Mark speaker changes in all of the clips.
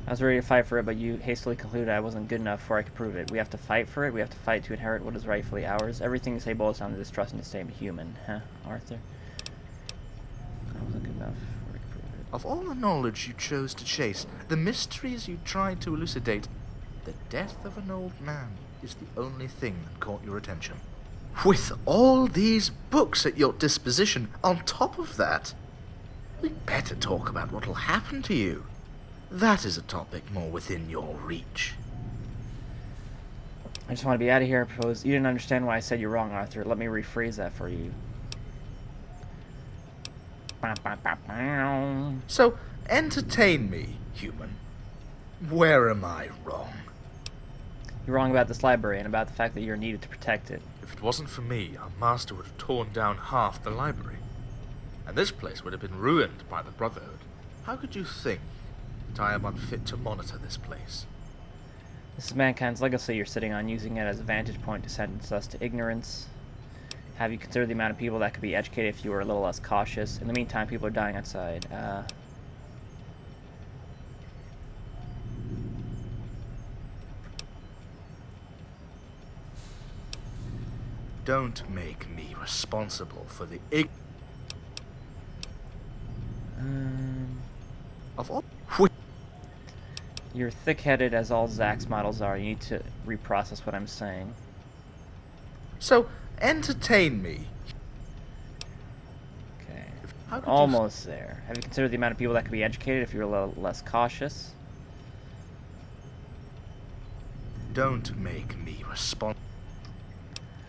Speaker 1: I was ready to fight for it, but you hastily concluded I wasn't good enough before I could prove it. We have to fight for it. We have to fight to inherit what is rightfully ours. Everything you say boils down to distrusting the same human. Huh, Arthur? I wasn't good enough before I could prove it.
Speaker 2: Of all the knowledge you chose to chase, the mysteries you tried to elucidate, the death of an old man is the only thing that caught your attention. With all these books at your disposition, on top of that, we'd better talk about what'll happen to you. That is a topic more within your reach.
Speaker 1: I just want to be out of here, I propose. You didn't understand why I said you're wrong, Arthur. Let me rephrase that for you.
Speaker 2: So, entertain me, human. Where am I wrong?
Speaker 1: You're wrong about this library and about the fact that you're needed to protect it.
Speaker 2: If it wasn't for me, our master would have torn down half the library. And this place would have been ruined by the Brotherhood. How could you think that I am unfit to monitor this place?
Speaker 1: This is mankind's legacy you're sitting on, using it as a vantage point to sentence us to ignorance. Have you considered the amount of people that could be educated if you were a little less cautious? In the meantime, people are dying outside.
Speaker 2: Don't make me responsible for the of all.
Speaker 1: You're thick-headed as all Zack's models are. You need to reprocess what I'm saying.
Speaker 2: So, entertain me.
Speaker 1: Okay.
Speaker 2: How could
Speaker 1: Almost there. Have you considered the amount of people that could be educated if you were a little less cautious?
Speaker 2: Don't make me responsible.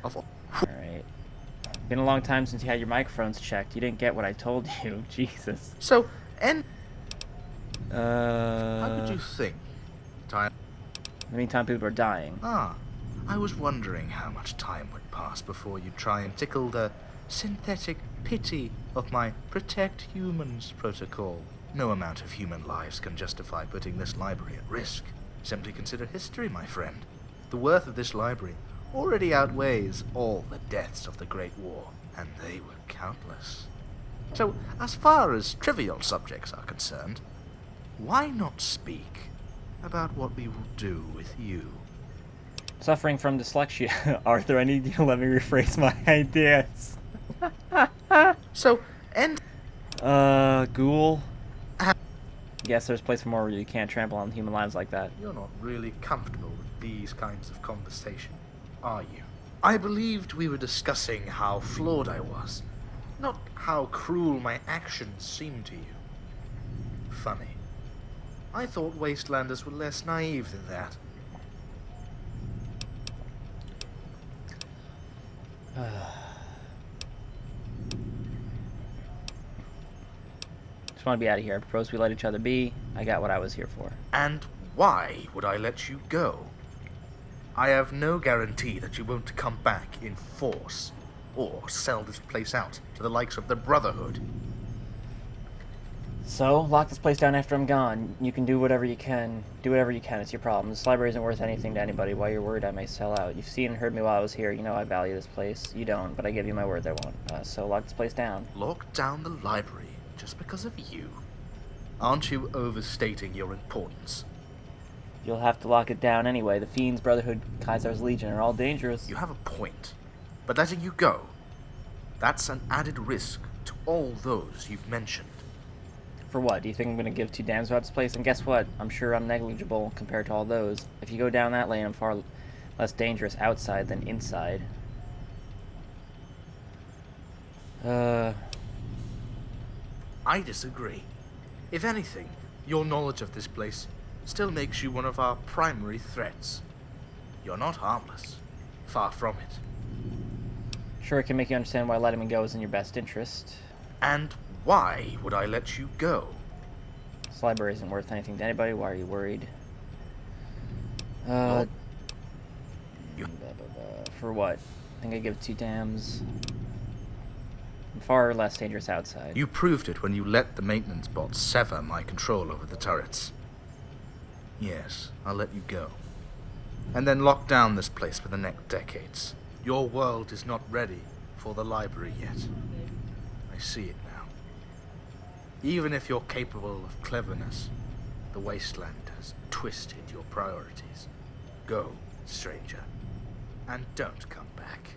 Speaker 2: Of all.
Speaker 1: Alright. Been a long time since you had your microphones checked. You didn't get what I told you. Jesus.
Speaker 2: So,
Speaker 1: How
Speaker 2: how could you think? Time.
Speaker 1: In the meantime, people are dying.
Speaker 2: I was wondering how much time would pass before you try and tickle the synthetic pity of my Protect Humans protocol. No amount of human lives can justify putting this library at risk. Simply consider history, my friend. The worth of this library already outweighs all the deaths of the Great War, and they were countless. So, as far as trivial subjects are concerned, why not speak about what we will do with you?
Speaker 1: Suffering from dyslexia. Arthur, I need you to let me rephrase my ideas.
Speaker 2: So,
Speaker 1: Ghoul? Yes, there's a place for more where you can't trample on human lives like that.
Speaker 2: You're not really comfortable with these kinds of conversation, are you? I believed we were discussing how flawed I was, not how cruel my actions seemed to you. Funny. I thought Wastelanders were less naive than that.
Speaker 1: Just want to be out of here. I propose we let each other be. I got what I was here for.
Speaker 2: And why would I let you go? I have no guarantee that you won't come back in force, or sell this place out to the likes of the Brotherhood.
Speaker 1: So, lock this place down after I'm gone. You can do whatever you can. Do whatever you can. It's your problem. This library isn't worth anything to anybody. While you're worried I may sell out. You've seen and heard me while I was here. You know I value this place. You don't, but I give you my word I won't. So lock this place down.
Speaker 2: Lock down the library just because of you? Aren't you overstating your importance?
Speaker 1: You'll have to lock it down anyway. The Fiends, Brotherhood, Kaiser's Legion are all dangerous.
Speaker 2: You have a point. But letting you go, that's an added risk to all those you've mentioned.
Speaker 1: For what? Do you think I'm going to give two damns about this place? And guess what? I'm sure I'm negligible compared to all those. If you go down that lane, I'm far less dangerous outside than inside.
Speaker 2: I disagree. If anything, your knowledge of this place still makes you one of our primary threats. You're not harmless. Far from it.
Speaker 1: Sure, it can make you understand why letting me go is in your best interest.
Speaker 2: And why would I let you go?
Speaker 1: This library isn't worth anything to anybody. Why are you worried?
Speaker 2: Well,
Speaker 1: For what? I think I give it two damns. I'm far less dangerous outside.
Speaker 2: You proved it when you let the maintenance bots sever my control over the turrets. Yes, I'll let you go. And then lock down this place for the next decades. Your world is not ready for the library yet. I see it now. Even if you're capable of cleverness, The wasteland has twisted your priorities. Go, stranger, and don't come back.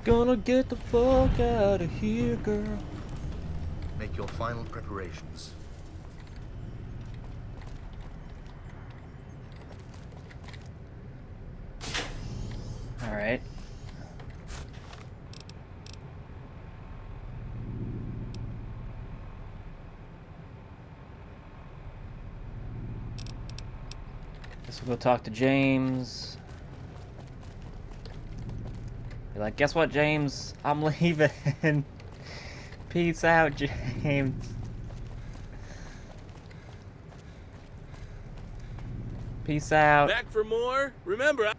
Speaker 1: Gonna get the fuck out of here, girl.
Speaker 2: Make your final preparations.
Speaker 1: Alright. Guess we'll go talk to James. Be like, guess what, James? I'm leaving. Peace out, James. Peace out.
Speaker 3: Back for more? Remember,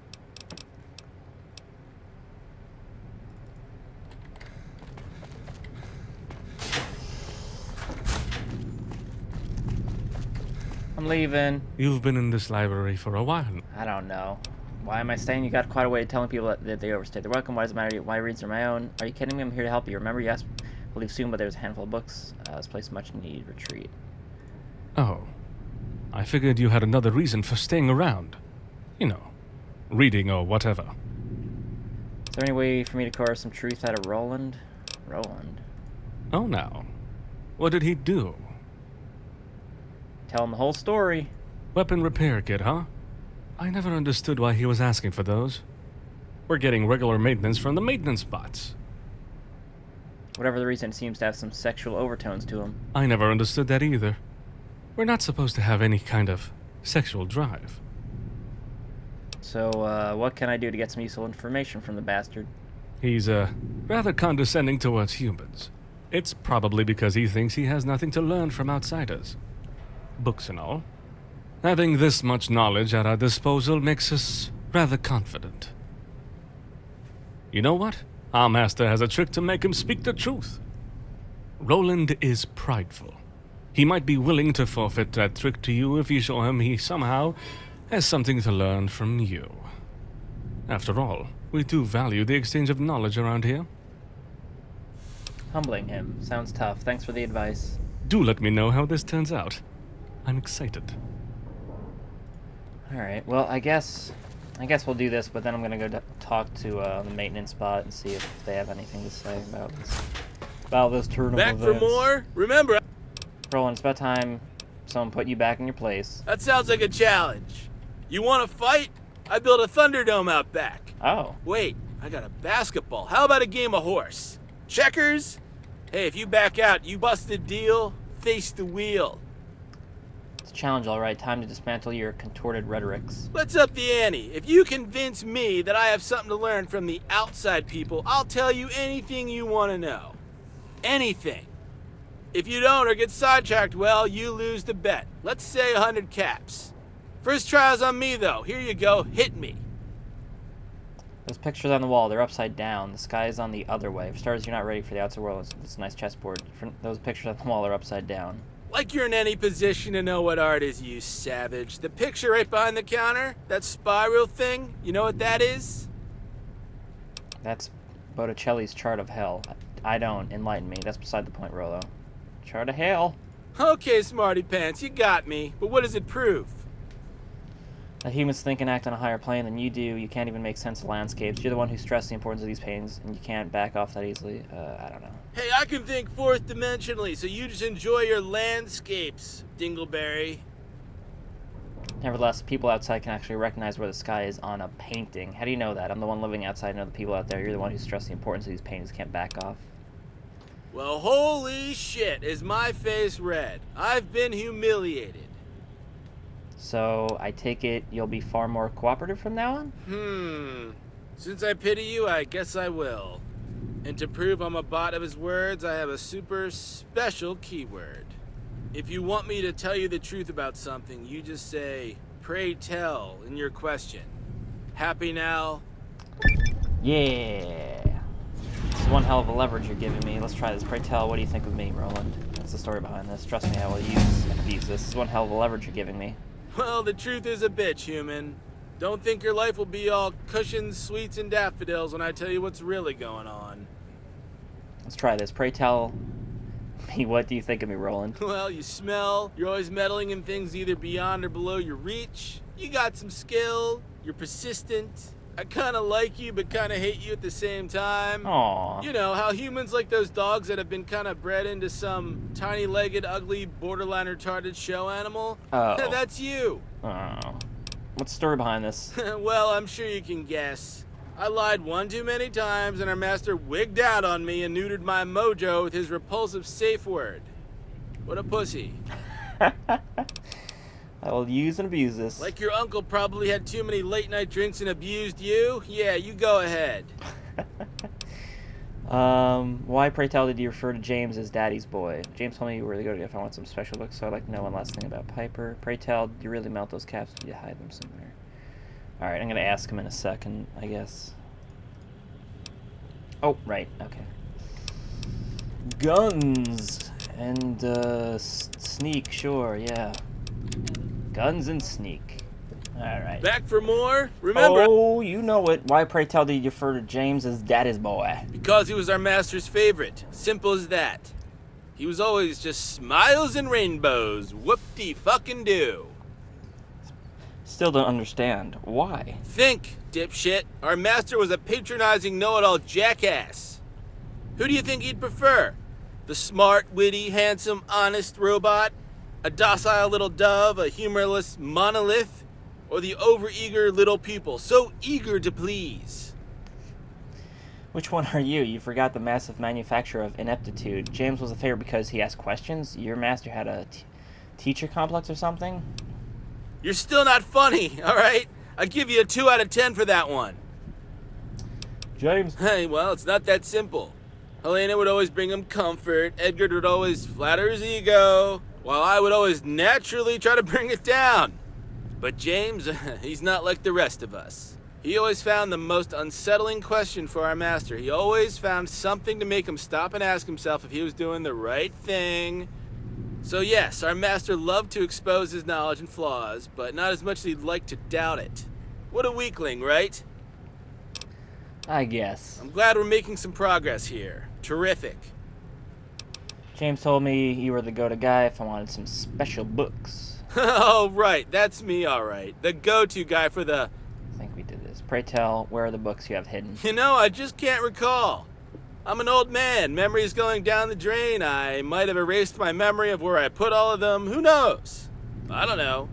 Speaker 1: I'm leaving.
Speaker 4: You've been in this library for a while.
Speaker 1: I don't know. Why am I staying? You got quite a way of telling people that they overstayed their welcome. Why does it matter? Why reads are my own? Are you kidding me? I'm here to help you. Remember, you asked to leave soon, but there's a handful of books. This place is much needed retreat.
Speaker 4: Oh. I figured you had another reason for staying around. You know, reading or whatever.
Speaker 1: Is there any way for me to coerce some truth out of Roland? Roland?
Speaker 4: Oh, now. What did he do?
Speaker 1: Tell him the whole story.
Speaker 4: Weapon repair kit, huh? I never understood why he was asking for those. We're getting regular maintenance from the maintenance bots.
Speaker 1: Whatever the reason, it seems to have some sexual overtones to him.
Speaker 4: I never understood that either. We're not supposed to have any kind of sexual drive.
Speaker 1: So, what can I do to get some useful information from the bastard?
Speaker 4: He's, rather condescending towards humans. It's probably because he thinks he has nothing to learn from outsiders. Books and all. Having this much knowledge at our disposal makes us rather confident. You know what? Our master has a trick to make him speak the truth. Roland is prideful. He might be willing to forfeit that trick to you if you show him he somehow has something to learn from you. After all, we do value the exchange of knowledge around here.
Speaker 1: Humbling him. Sounds tough. Thanks for the advice.
Speaker 4: Do let me know how this turns out. I'm excited.
Speaker 1: Alright, well, I guess we'll do this, but then I'm gonna go talk to the maintenance bot and see if they have anything to say about this turn of
Speaker 3: back
Speaker 1: events.
Speaker 3: for more? Remember,
Speaker 1: Roland, it's about time someone put you back in your place.
Speaker 3: that sounds like a challenge. You want to fight? I built a Thunderdome out back.
Speaker 1: Oh.
Speaker 3: Wait, I got a basketball. How about a game of horse? Checkers? Hey, if you back out, you busted deal, face the wheel.
Speaker 1: It's a challenge, alright. Time to dismantle your contorted rhetorics.
Speaker 3: Let's up the ante. If you convince me that I have something to learn from the outside people, I'll tell you anything you want to know. Anything. If you don't or get sidetracked, well, you lose the bet. Let's say 100 caps. First try's on me, though. Here you go. Hit me.
Speaker 1: Those pictures on the wall, they're upside down. The sky is on the other way. For starters, you're not ready for the outside world. It's a nice chessboard. Those pictures on the wall are upside down.
Speaker 3: Like you're in any position to know what art is, you savage. The picture right behind the counter, that spiral thing, you know what that is?
Speaker 1: That's Botticelli's chart of hell. I don't. Enlighten me. That's beside the point, Rolo. Chart of hell.
Speaker 3: Okay, smarty pants, you got me. But what does it prove?
Speaker 1: That humans think and act on a higher plane than you do. You can't even make sense of landscapes. You're the one who stressed the importance of these pains, and you can't back off that easily. I don't know.
Speaker 3: Hey, I can think fourth dimensionally, so you just enjoy your landscapes, Dingleberry.
Speaker 1: Nevertheless, people outside can actually recognize where the sky is on a painting. How do you know that? I'm the one living outside and know the people out there. You're the one who stressed the importance of these paintings. Can't back off.
Speaker 3: Well, holy shit, is my face red. I've been humiliated.
Speaker 1: So, I take it you'll be far more cooperative from now on?
Speaker 3: Since I pity you, I guess I will. And to prove I'm a bot of his words, I have a super special keyword. If you want me to tell you the truth about something, you just say, "Pray tell," in your question. Happy now?
Speaker 1: Yeah. This is one hell of a leverage you're giving me. Let's try this. Pray tell, what do you think of me, Roland? That's the story behind this. Trust me, I will use this. This is one hell of a leverage you're giving me.
Speaker 3: Well, the truth is a bitch, human. Don't think your life will be all cushions, sweets, and daffodils when I tell you what's really going on.
Speaker 1: Let's try this. Pray tell me? What do you think of me, Roland?
Speaker 3: Well, you smell, you're always meddling in things either beyond or below your reach. You got some skill, you're persistent. I kinda like you, but kinda hate you at the same time.
Speaker 1: Aww.
Speaker 3: You know, how humans like those dogs that have been kinda bred into some tiny-legged, ugly, borderline retarded show animal?
Speaker 1: Oh.
Speaker 3: That's you.
Speaker 1: Oh. What's the story behind this?
Speaker 3: Well, I'm sure you can guess. I lied one too many times, and our master wigged out on me and neutered my mojo with his repulsive safe word. What a pussy.
Speaker 1: I will use and abuse this.
Speaker 3: Like your uncle probably had too many late-night drinks and abused you? Yeah, you go ahead.
Speaker 1: Why, pray tell, did you refer to James as Daddy's boy? James told me you were to go to if I want some special books, so I'd like to know one last thing about Piper. Pray tell, did you really melt those caps? Did you hide them somewhere? Alright, I'm going to ask him in a second, I guess. Oh, right, okay. Guns and, sneak, sure, yeah. Guns and sneak. Alright.
Speaker 3: Back for more? Remember,
Speaker 1: Oh, you know it. Why, pray tell, did you refer to James as Daddy's boy?
Speaker 3: because he was our master's favorite. Simple as that. He was always just smiles and rainbows. Whoop-de-fucking-do.
Speaker 1: Still don't understand. Why?
Speaker 3: Think, dipshit. Our master was a patronizing know-it-all jackass. Who do you think he'd prefer? The smart, witty, handsome, honest robot? A docile little dove, a humorless monolith? Or the overeager little people, so eager to please?
Speaker 1: Which one are you? You forgot the massive manufacturer of ineptitude. James was a favorite because he asked questions? Your master had a teacher complex or something?
Speaker 3: You're still not funny, alright? I give you a 2 out of 10 for that one.
Speaker 1: James.
Speaker 3: Hey, well, it's not that simple. Helena would always bring him comfort, Edgar would always flatter his ego, while I would always naturally try to bring it down. But James, he's not like the rest of us. He always found the most unsettling question for our master. He always found something to make him stop and ask himself if he was doing the right thing. So yes, our master loved to expose his knowledge and flaws, but not as much as he'd like to doubt it. What a weakling, right?
Speaker 1: I guess.
Speaker 3: I'm glad we're making some progress here. Terrific.
Speaker 1: James told me you were the go-to guy if I wanted some special books.
Speaker 3: Oh, right. That's me, all right. The go-to guy for the...
Speaker 1: I think we did this. Pray tell, where are the books you have hidden?
Speaker 3: You know, I just can't recall. I'm an old man. Memory's going down the drain. I might have erased my memory of where I put all of them. Who knows? I don't know.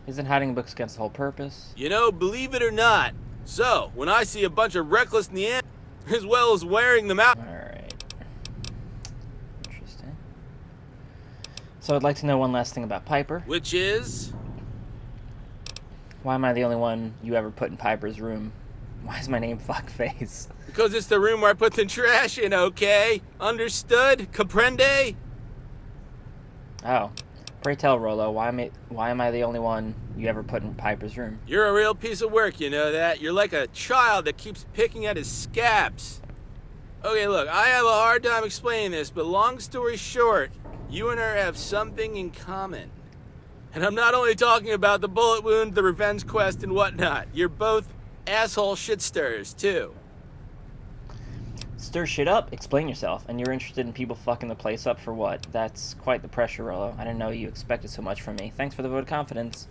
Speaker 1: Isn't hiding books against the whole purpose?
Speaker 3: You know, believe it or not. So, when I see a bunch of reckless Neanderthals, as well as wearing them out...
Speaker 1: Alright. Interesting. So I'd like to know one last thing about Piper.
Speaker 3: Which is...
Speaker 1: Why am I the only one you ever put in Piper's room? Why is my name Fuckface?
Speaker 3: Because it's the room where I put the trash in, okay? Understood? Comprende?
Speaker 1: Oh. Pray tell, Rolo, why am I the only one you ever put in Piper's room?
Speaker 3: You're a real piece of work, you know that? You're like a child that keeps picking at his scabs. Okay, look, I have a hard time explaining this, but long story short, you and her have something in common. And I'm not only talking about the bullet wound, the revenge quest, and whatnot. You're both asshole shit stirrers, too.
Speaker 1: Stir shit up? Explain yourself. And you're interested in people fucking the place up for what? That's quite the pressure, Rolo. I didn't know you expected so much from me. Thanks for the vote of confidence.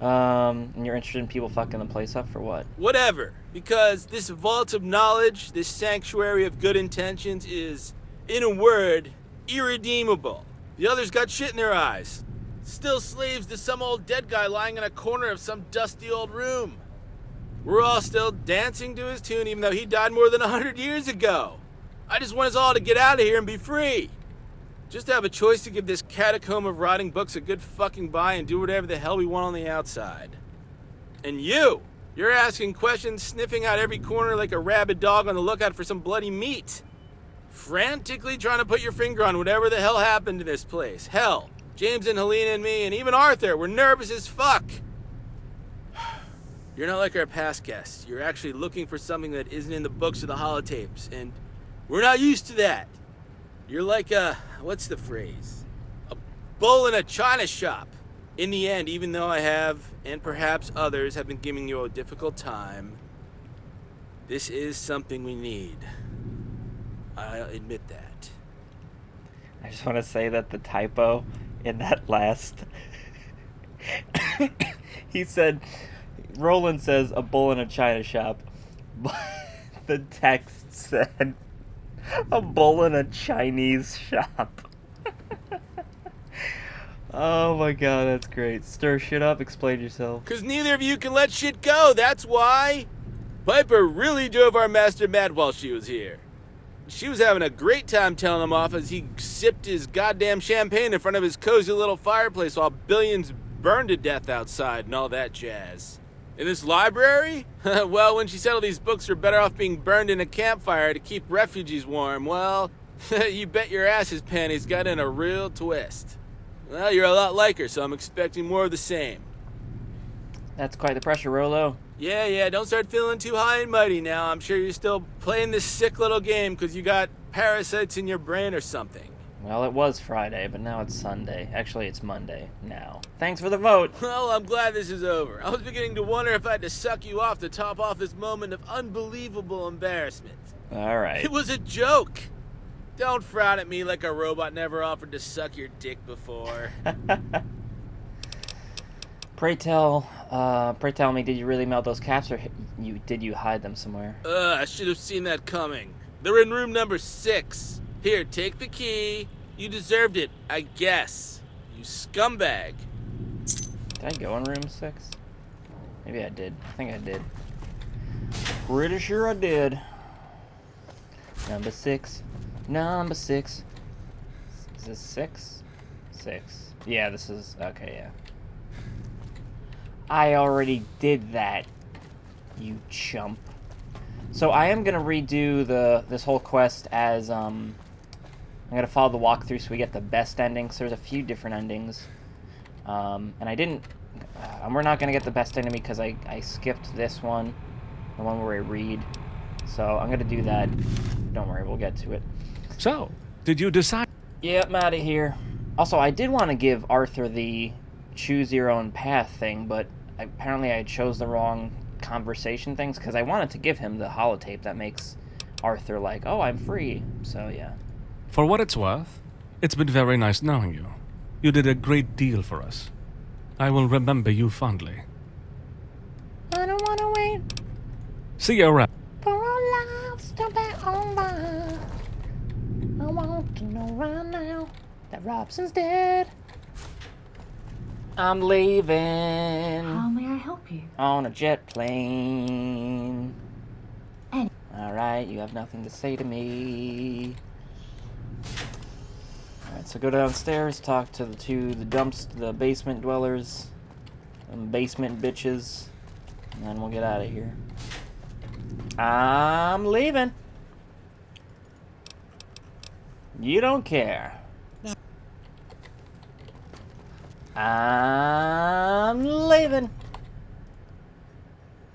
Speaker 1: And you're interested in people fucking the place up for what?
Speaker 3: Whatever. Because this vault of knowledge, this sanctuary of good intentions is, in a word, irredeemable. The others got shit in their eyes. Still slaves to some old dead guy lying in a corner of some dusty old room. We're all still dancing to his tune even though he died more than 100 years ago. I just want us all to get out of here and be free. Just have a choice to give this catacomb of rotting books a good fucking bye and do whatever the hell we want on the outside. And you're asking questions, sniffing out every corner like a rabid dog on the lookout for some bloody meat. Frantically trying to put your finger on whatever the hell happened to this place. Hell, James and Helena and me and even Arthur were nervous as fuck. You're not like our past guests. You're actually looking for something that isn't in the books or the holotapes, and we're not used to that. You're like what's the phrase? A bull in a china shop. In the end, even though I have, and perhaps others have been giving you a difficult time, this is something we need. I'll admit that.
Speaker 1: I just want to say that the typo in that last... he said... Roland says, a bull in a china shop. But the text said, a bull in a Chinese shop. Oh my god, that's great. Stir shit up, explain yourself.
Speaker 3: Because neither of you can let shit go, that's why. Piper really drove our master mad while she was here. She was having a great time telling him off as he sipped his goddamn champagne in front of his cozy little fireplace while billions burned to death outside and all that jazz. In this library? Well, when she said all these books were better off being burned in a campfire to keep refugees warm, well, you bet your ass his panties got in a real twist. Well, you're a lot like her, so I'm expecting more of the same.
Speaker 1: That's quite the pressure, Rolo.
Speaker 3: Yeah, don't start feeling too high and mighty now. I'm sure you're still playing this sick little game because you got parasites in your brain or something.
Speaker 1: Well, it was Friday, but now it's Sunday. Actually, it's Monday now. Thanks for the vote.
Speaker 3: Well, I'm glad this is over. I was beginning to wonder if I had to suck you off to top off this moment of unbelievable embarrassment.
Speaker 1: All right.
Speaker 3: It was a joke. Don't frown at me like a robot never offered to suck your dick before.
Speaker 1: Pray tell me, did you really melt those caps, or did you hide them somewhere?
Speaker 3: I should have seen that coming. They're in room number 6. Here, take the key. You deserved it, I guess. You scumbag.
Speaker 1: Did I go in room 6? Maybe I did. I think I did. Pretty sure I did. Number 6. Number 6. Is this 6? 6. Yeah, this is... Okay, yeah. I already did that, you chump. So I am gonna redo this whole quest as I'm gonna follow the walkthrough so we get the best ending. So there's a few different endings, and I didn't. We're not gonna get the best ending because I skipped this one, the one where I read. So I'm gonna do that. Don't worry, we'll get to it.
Speaker 4: So, did you decide?
Speaker 1: Yeah, I'm out of here. Also, I did want to give Arthur the choose your own path thing, but apparently I chose the wrong conversation things because I wanted to give him the holotape that makes Arthur like, oh, I'm free. So, yeah.
Speaker 4: For what it's worth, it's been very nice knowing you. You did a great deal for us. I will remember you fondly.
Speaker 1: I don't want to wait
Speaker 4: See you around.
Speaker 1: for our lives to be over. I want to know right now that Robson's dead. I'm leaving
Speaker 5: How may I help you?
Speaker 1: on a jet plane.
Speaker 5: Any-
Speaker 1: Alright, you have nothing to say to me. Alright, so go downstairs, talk to the basement dwellers, them basement bitches, and then we'll get out of here. I'm leaving. You don't care. I'm leaving.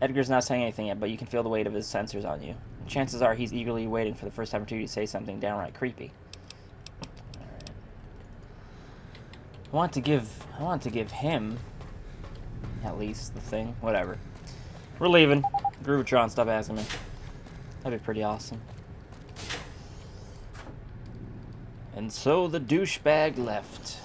Speaker 1: Edgar's not saying anything yet, but you can feel the weight of his sensors on you. Chances are he's eagerly waiting for the first opportunity to say something downright creepy. Alright. I want to give him at least the thing. Whatever. We're leaving. Groovitron, stop asking me. That'd be pretty awesome. And so the douchebag left.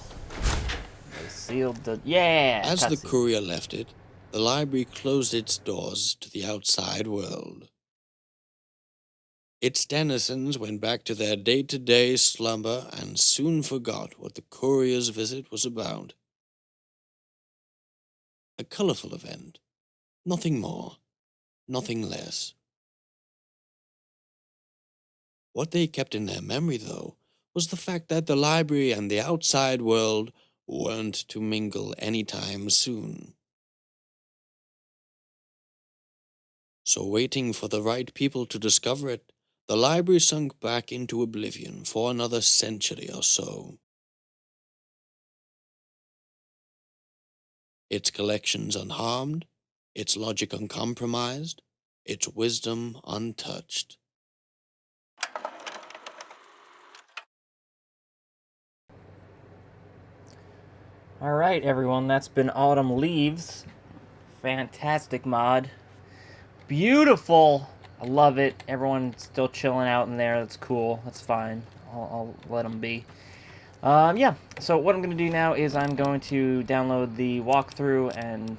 Speaker 1: They sealed the... Yeah!
Speaker 6: As the
Speaker 1: cutscene.
Speaker 6: courier left it, the library closed its doors to the outside world. Its denizens went back to their day-to-day slumber and soon forgot what the courier's visit was about. A colorful event. Nothing more. Nothing less. What they kept in their memory, though, was the fact that the library and the outside world weren't to mingle anytime soon. So waiting for the right people to discover it, the library sunk back into oblivion for another century or so. Its collections unharmed, its logic uncompromised, its wisdom untouched.
Speaker 1: Alright, everyone, that's been Autumn Leaves. Fantastic mod. Beautiful! I love it. Everyone's still chilling out in there. That's cool. That's fine. I'll let them be. Yeah, so what I'm going to do now is I'm going to download the walkthrough and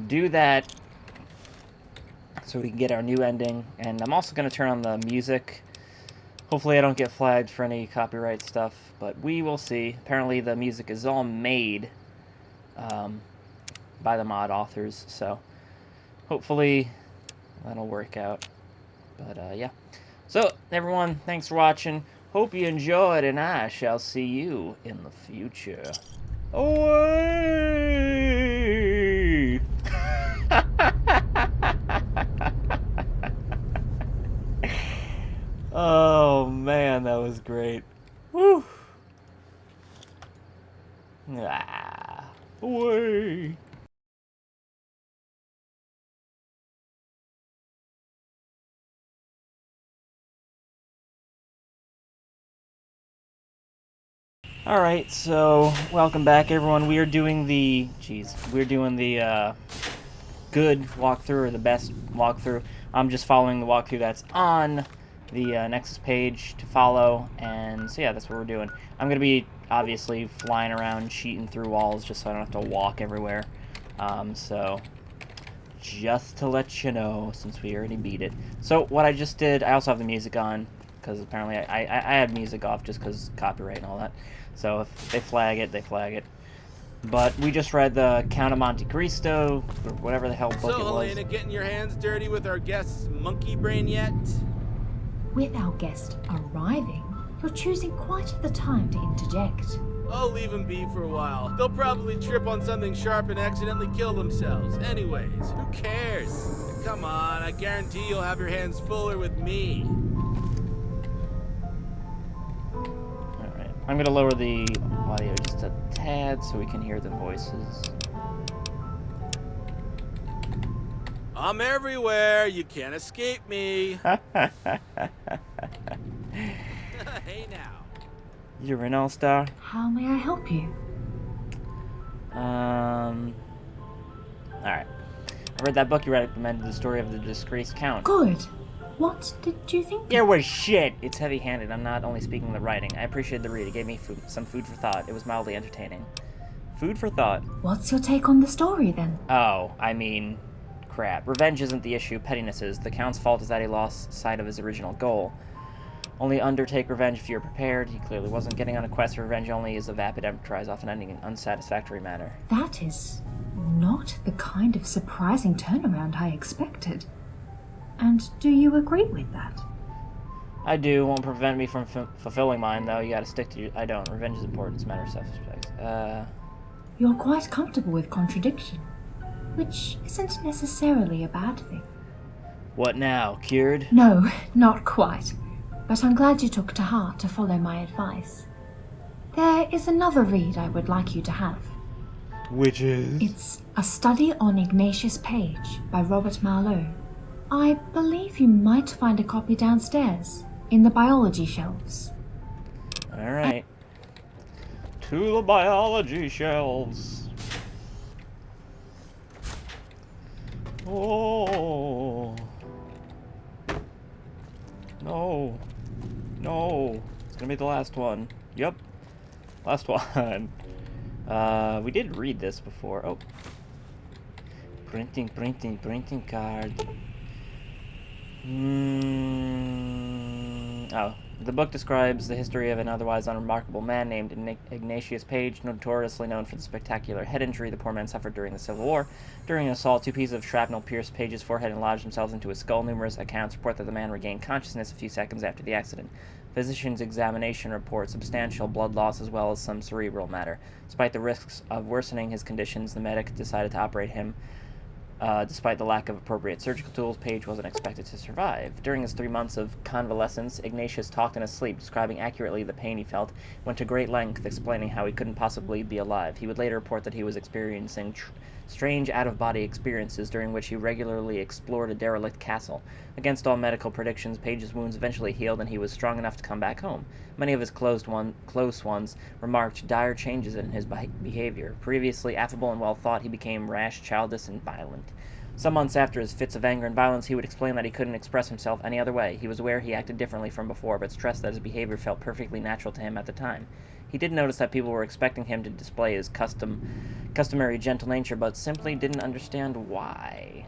Speaker 1: do that so we can get our new ending. And I'm also going to turn on the music. Hopefully I don't get flagged for any copyright stuff, but we will see. Apparently the music is all made by the mod authors, so hopefully that'll work out. But yeah. So, everyone, thanks for watching. Hope you enjoyed, and I shall see you in the future. Away! Oh, man, that was great. Woo! Ah, away! Alright, so welcome back everyone. We are doing the good walkthrough, or the best walkthrough. I'm just following the walkthrough that's on the Nexus page to follow, and so yeah, that's what we're doing. I'm going to be obviously flying around, cheating through walls, just so I don't have to walk everywhere. So just to let you know, since we already beat it. So what I just did, I also have the music on, because apparently I had music off just because copyright and all that. So if they flag it, they flag it. But we just read the Count of Monte Cristo, or whatever the hell book it was.
Speaker 3: So, Helena, getting your hands dirty with our guest's monkey brain yet?
Speaker 5: With our guest arriving, you're choosing quite the time to interject.
Speaker 3: I'll leave them be for a while. They'll probably trip on something sharp and accidentally kill themselves. Anyways, who cares? Come on, I guarantee you'll have your hands fuller with me.
Speaker 1: Alright, I'm gonna lower the audio just a tad so we can hear the voices.
Speaker 3: I'm everywhere. You can't escape me. Hey now.
Speaker 1: You're an all-star?
Speaker 5: How may I help you?
Speaker 1: Alright. I read that book you recommended, the story of the disgraced count.
Speaker 5: Good. What did you think?
Speaker 1: It was shit! It's heavy-handed. I'm not only speaking the writing. I appreciated the read. It gave me some food for thought. It was mildly entertaining. Food for thought.
Speaker 5: What's your take on the story, then?
Speaker 1: Oh, I mean, crap. Revenge isn't the issue, pettiness is. The Count's fault is that he lost sight of his original goal. Only undertake revenge if you're prepared. He clearly wasn't getting on a quest for revenge, only is a vapid enterprise, often ending in unsatisfactory manner.
Speaker 5: That is not the kind of surprising turnaround I expected. And do you agree with that?
Speaker 1: I do. Won't prevent me from fulfilling mine, though. You gotta stick to your... I don't. Revenge is important. It's a matter of self-respect.
Speaker 5: You're quite comfortable with contradiction, which isn't necessarily a bad thing.
Speaker 1: What now? Cured?
Speaker 5: No, not quite. But I'm glad you took to heart to follow my advice. There is another read I would like you to have.
Speaker 1: Which is?
Speaker 5: It's A Study on Ignatius Page by Robert Marlowe. I believe you might find a copy downstairs, in the biology shelves.
Speaker 1: Alright. To the biology shelves. Oh. No. No. It's gonna be the last one. Yep. Last one. We did read this before. Oh. Printing card. Oh. The book describes the history of an otherwise unremarkable man named Ignatius Page, notoriously known for the spectacular head injury the poor man suffered during the Civil War. During an assault, 2 pieces of shrapnel pierced Page's forehead and lodged themselves into his skull. Numerous accounts report that the man regained consciousness a few seconds after the accident. Physician's examination reports substantial blood loss as well as some cerebral matter. Despite the risks of worsening his conditions, the medic decided to operate him. Despite the lack of appropriate surgical tools, Page wasn't expected to survive. During his 3 months of convalescence, Ignatius talked in his sleep, describing accurately the pain he felt, went to great length explaining how he couldn't possibly be alive. He would later report that he was experiencing strange out-of-body experiences during which he regularly explored a derelict castle. Against all medical predictions, Page's wounds eventually healed and he was strong enough to come back home. Many of his close ones remarked dire changes in his behavior. Previously affable and well-thought, he became rash, childish, and violent. Some months after his fits of anger and violence, he would explain that he couldn't express himself any other way. He was aware he acted differently from before, but stressed that his behavior felt perfectly natural to him at the time. He did notice that people were expecting him to display his customary gentle nature, but simply didn't understand why.